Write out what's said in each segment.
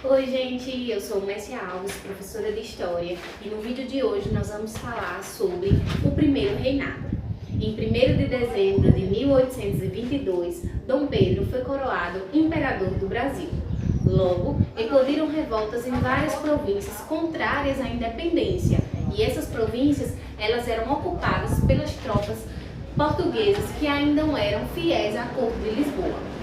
Oi gente, eu sou Messia Alves, professora de História, e no vídeo de hoje nós vamos falar sobre o primeiro reinado. Em 1º de dezembro de 1822, Dom Pedro foi coroado imperador do Brasil. Logo, eclodiram revoltas em várias províncias contrárias à independência, e essas províncias elas eram ocupadas pelas tropas portuguesas que ainda não eram fiéis à corte de Lisboa.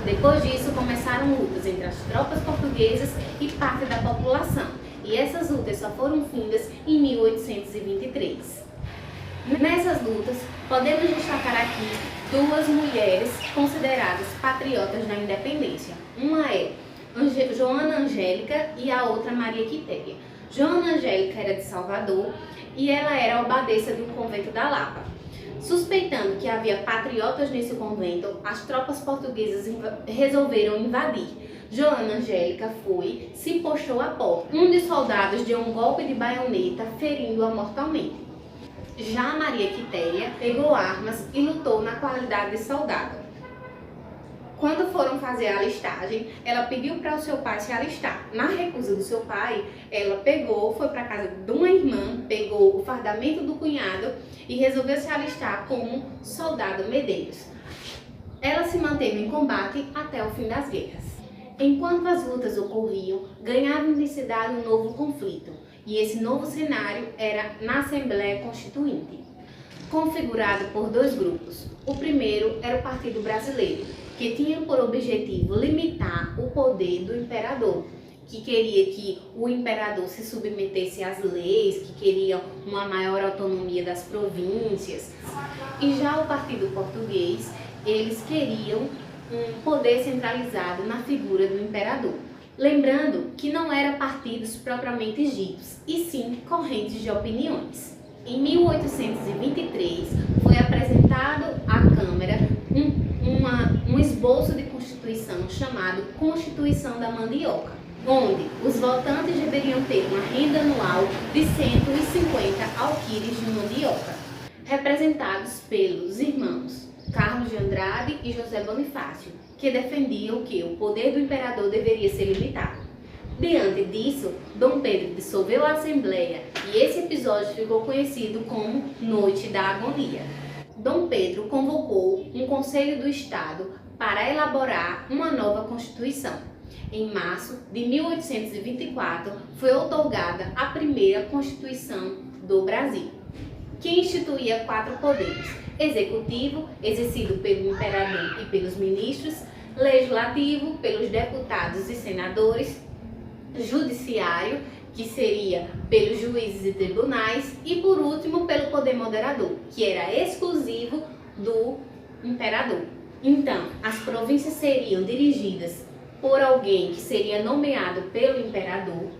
Depois disso, começaram lutas entre as tropas portuguesas e parte da população, e essas lutas só foram findas em 1823. Nessas lutas, podemos destacar aqui duas mulheres consideradas patriotas da independência. Uma é Joana Angélica e a outra Maria Quitéria. Joana Angélica era de Salvador e ela era abadesa do convento da Lapa. Suspeitando que havia patriotas nesse convento, as tropas portuguesas resolveram invadir. Joana Angélica se postou à porta. Um dos soldados deu um golpe de baioneta, ferindo-a mortalmente. Já Maria Quitéria pegou armas e lutou na qualidade de soldado. Quando foram fazer a listagem, ela pediu para o seu pai se alistar. Na recusa do seu pai, ela foi para casa de uma irmã, pegou o fardamento do cunhado e resolveu se alistar como soldado Medeiros. Ela se manteve em combate até o fim das guerras. Enquanto as lutas ocorriam, ganhava intensidade um novo conflito, e esse novo cenário era na Assembleia Constituinte, configurado por dois grupos. O primeiro era o Partido Brasileiro, que tinha por objetivo limitar o poder do imperador, que queria que o imperador se submetesse às leis, que queria uma maior autonomia das províncias. E já o Partido Português, eles queriam um poder centralizado na figura do imperador. Lembrando que não eram partidos propriamente ditos, e sim correntes de opiniões. Em 1823, foi apresentado à Câmara um esboço de Constituição chamado Constituição da Mandioca, onde os votantes deveriam ter uma renda anual de 150 alquires de mandioca, representados pelos irmãos Carlos de Andrade e José Bonifácio, que defendiam que o poder do imperador deveria ser limitado. Diante disso, Dom Pedro dissolveu a Assembleia e esse episódio ficou conhecido como Noite da Agonia. Dom Pedro convocou um Conselho do Estado para elaborar uma nova Constituição. Em março de 1824, foi outorgada a primeira Constituição do Brasil, que instituía 4 poderes: executivo, exercido pelo imperador e pelos ministros; legislativo, pelos deputados e senadores; judiciário, que seria pelos juízes e tribunais; e por último pelo poder moderador, que era exclusivo do imperador. Então, as províncias seriam dirigidas por alguém que seria nomeado pelo imperador.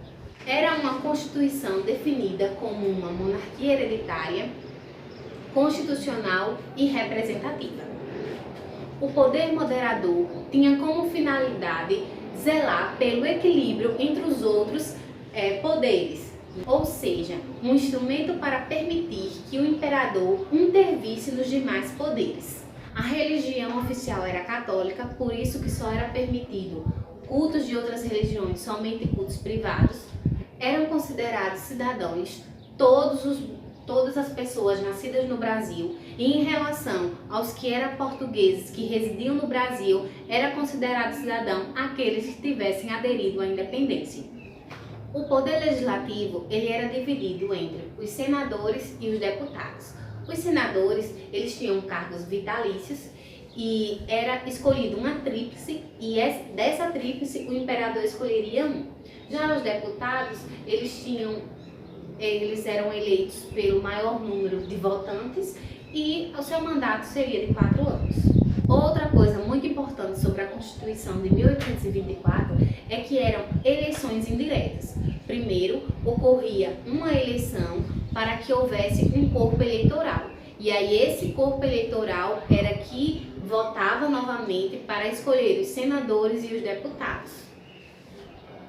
Era uma constituição definida como uma monarquia hereditária, constitucional e representativa. O poder moderador tinha como finalidade zelar pelo equilíbrio entre os outros poderes, ou seja, um instrumento para permitir que o imperador intervisse nos demais poderes. A religião oficial era católica, por isso que só era permitido cultos de outras religiões, somente cultos privados. Eram considerados cidadãos todas as pessoas nascidas no Brasil, e em relação aos que eram portugueses que residiam no Brasil, era considerado cidadão aqueles que tivessem aderido à independência. O poder legislativo ele era dividido entre os senadores e os deputados. Os senadores eles tinham cargos vitalícios e era escolhido uma tríplice, e dessa tríplice o imperador escolheria um. Já os deputados eles eram eleitos pelo maior número de votantes e o seu mandato seria de 4 anos. Outra coisa muito importante sobre a Constituição de 1824 é que eram eleições indiretas. Primeiro, ocorria uma eleição para que houvesse um corpo eleitoral. E aí esse corpo eleitoral era que votava novamente para escolher os senadores e os deputados.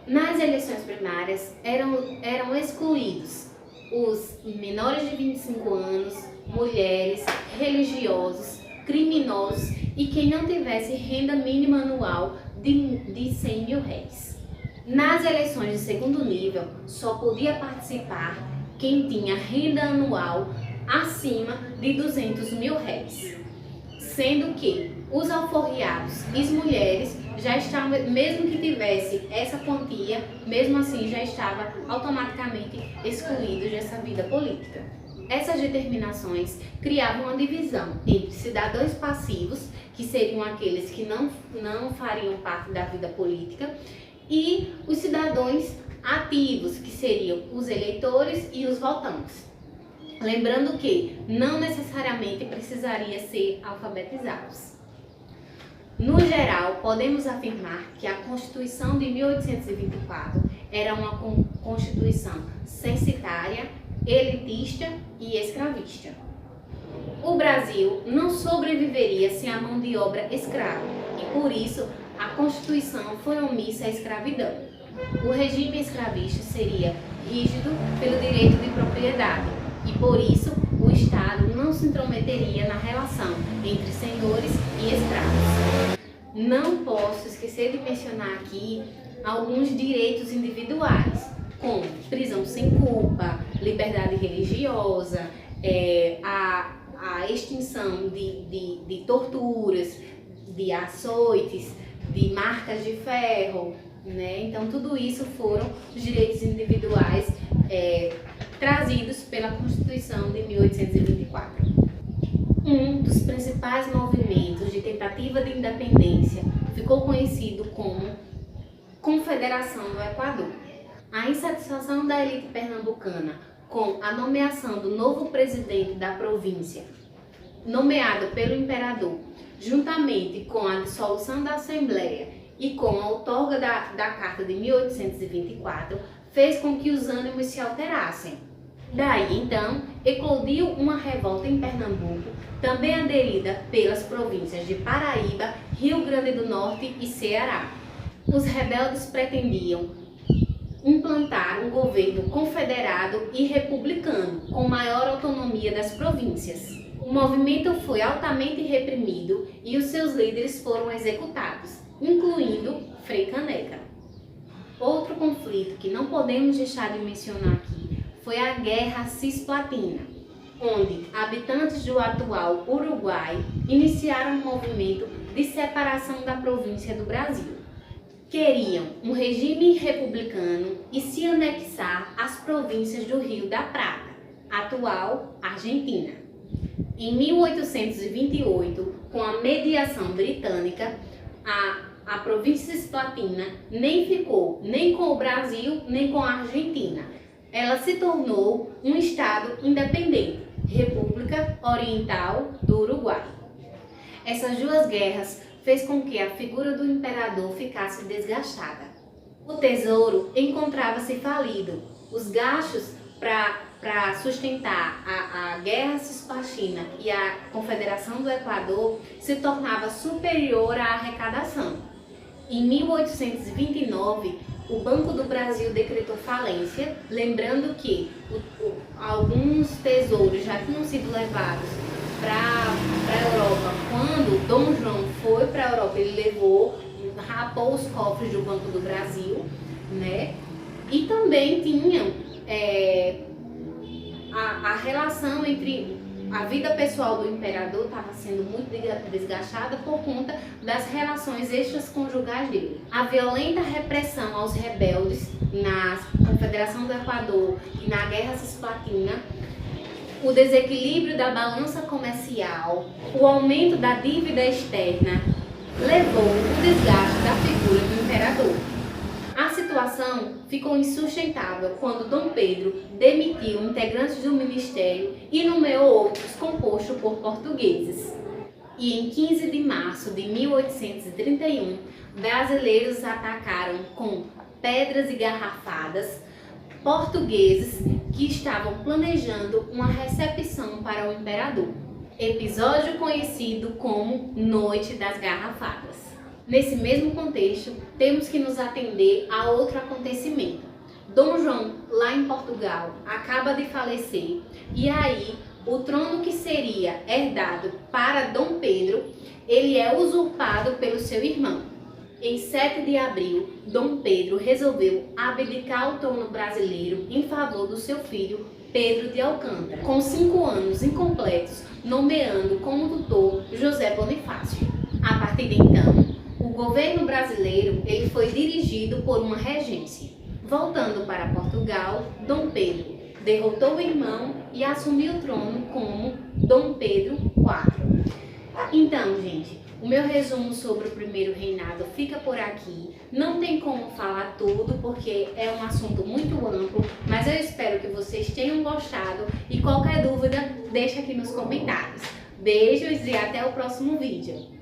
Nas eleições primárias eram excluídos os menores de 25 anos, mulheres, religiosos, criminosos e quem não tivesse renda mínima anual de 100 mil réis. Nas eleições de segundo nível, só podia participar quem tinha renda anual acima de R$ 200.000, sendo que os alforriados e as mulheres já estavam, mesmo que tivesse essa quantia, mesmo assim já estava automaticamente excluídos dessa vida política. Essas determinações criavam uma divisão entre cidadãos passivos, que seriam aqueles que não fariam parte da vida política, e os cidadãos ativos, que seriam os eleitores e os votantes. Lembrando que não necessariamente precisaria ser alfabetizados. No geral, podemos afirmar que a Constituição de 1824 era uma Constituição censitária, elitista e escravista. O Brasil não sobreviveria sem a mão de obra escrava e, por isso, a Constituição foi omissa à escravidão. O regime escravista seria rígido pelo direito de propriedade e, por isso, o Estado não se intrometeria na relação entre senhores e escravos. Não posso esquecer de mencionar aqui alguns direitos individuais, como prisão sem culpa, liberdade religiosa, a extinção de torturas, de açoites, de marcas de ferro, né? Então, tudo isso foram os direitos individuais trazidos pela Constituição de 1824. Um dos principais movimentos de tentativa de independência ficou conhecido como Confederação do Equador. A insatisfação da elite pernambucana com a nomeação do novo presidente da província, nomeado pelo imperador, juntamente com a dissolução da Assembleia e com a outorga da Carta de 1824, fez com que os ânimos se alterassem. Daí, então, eclodiu uma revolta em Pernambuco, também aderida pelas províncias de Paraíba, Rio Grande do Norte e Ceará. Os rebeldes pretendiam implantar um governo confederado e republicano, com maior autonomia das províncias. O movimento foi altamente reprimido e os seus líderes foram executados, incluindo Frei Caneca. Outro conflito que não podemos deixar de mencionar aqui foi a Guerra Cisplatina, onde habitantes do atual Uruguai iniciaram um movimento de separação da província do Brasil. Queriam um regime republicano e se anexar às províncias do Rio da Prata, atual Argentina. Em 1828, com a mediação britânica, a província cisplatina nem ficou nem com o Brasil nem com a Argentina. Ela se tornou um estado independente, República Oriental do Uruguai. Essas duas guerras fez com que a figura do imperador ficasse desgastada. O tesouro encontrava-se falido. Os gastos para sustentar a Guerra Cisplatina e a Confederação do Equador se tornava superior à arrecadação. Em 1829, o Banco do Brasil decretou falência, lembrando que alguns tesouros já tinham sido levados para a Europa. Quando Dom João foi para a Europa, ele rapou os cofres do Banco do Brasil, né? E também tinham a relação entre a vida pessoal do imperador estava sendo muito desgastada por conta das relações extraconjugais dele. A violenta repressão aos rebeldes na Confederação do Equador e na Guerra Cisplatina, o desequilíbrio da balança comercial, o aumento da dívida externa, levou o desgaste da figura do imperador. A situação ficou insustentável quando Dom Pedro demitiu integrantes do ministério e nomeou outros compostos por portugueses. E em 15 de março de 1831, brasileiros atacaram com pedras e garrafadas portugueses que estavam planejando uma recepção para o imperador. Episódio conhecido como Noite das Garrafadas. Nesse mesmo contexto, temos que nos atender a outro acontecimento. Dom João, lá em Portugal, acaba de falecer e aí o trono que seria herdado para Dom Pedro, ele é usurpado pelo seu irmão. Em 7 de abril, Dom Pedro resolveu abdicar o trono brasileiro em favor do seu filho Pedro de Alcântara, com 5 anos incompletos, nomeando como tutor José Bonifácio. A partir de então, o governo brasileiro ele foi dirigido por uma regência. Voltando para Portugal, Dom Pedro derrotou o irmão e assumiu o trono como Dom Pedro IV. Então, gente, o meu resumo sobre o primeiro reinado fica por aqui. Não tem como falar tudo porque é um assunto muito amplo, mas eu espero que vocês tenham gostado e qualquer dúvida deixa aqui nos comentários. Beijos e até o próximo vídeo.